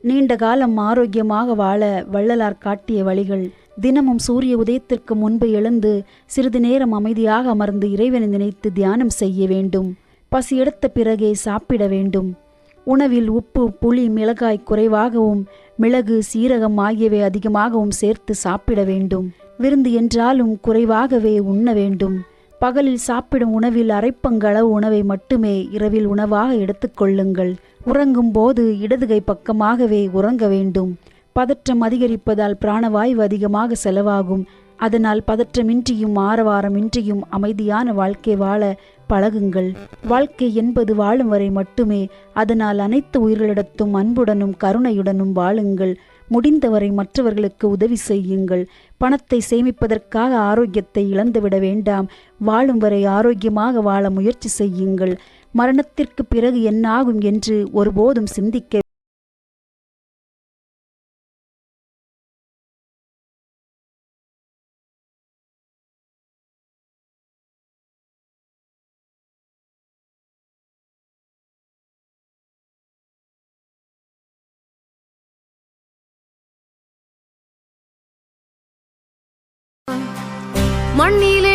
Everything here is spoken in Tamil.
நீண்ட காலம் ஆரோக்கியமாக வாழ வள்ளலார் காட்டிய வழிகள். தினமும் சூரிய உதயத்திற்கு முன்பு எழுந்து சிறிது நேரம் அமைதியாக அமர்ந்து இறைவனை நினைத்து தியானம் செய்ய வேண்டும். பசி எடுத்த பிறகே சாப்பிட வேண்டும். உணவில் உப்பு, புளி, மிளகாய் குறைவாகவும் மிளகு, சீரகம் ஆகியவை அதிகமாகவும் சேர்த்து சாப்பிட வேண்டும். விருந்து என்றாலும் குறைவாகவே உண்ண வேண்டும். பகலில் சாப்பிடும் உணவில் அரைப்பங்களவு உணவை மட்டுமே இரவில் உணவாக எடுத்துக்கொள்ளுங்கள். உறங்கும் போது இடதுகை பக்கமாகவே உறங்க வேண்டும். பதற்றம் அதிகரிப்பதால் பிராணவாயு அதிகமாக செலவாகும். அதனால் பதற்றமின்றியும் ஆரவாரமின்றியும் அமைதியான வாழ்க்கை வாழ பழகுங்கள். வாழ்க்கை என்பது வாழும் வரை மட்டுமே. அதனால் அனைத்து உயிர்களிடத்தும் அன்புடனும் கருணையுடனும் வாழுங்கள். முடிந்தவரை மற்றவர்களுக்கு உதவி செய்யுங்கள். பணத்தை சேமிப்பதற்காக ஆரோக்கியத்தை இழந்துவிட வேண்டாம். வாழும் வரை ஆரோக்கியமாக வாழ முயற்சி செய்யுங்கள். மரணத்திற்கு பிறகு என்னாகும் என்று ஒருபோதும் சிந்திக்க மண்ணிலே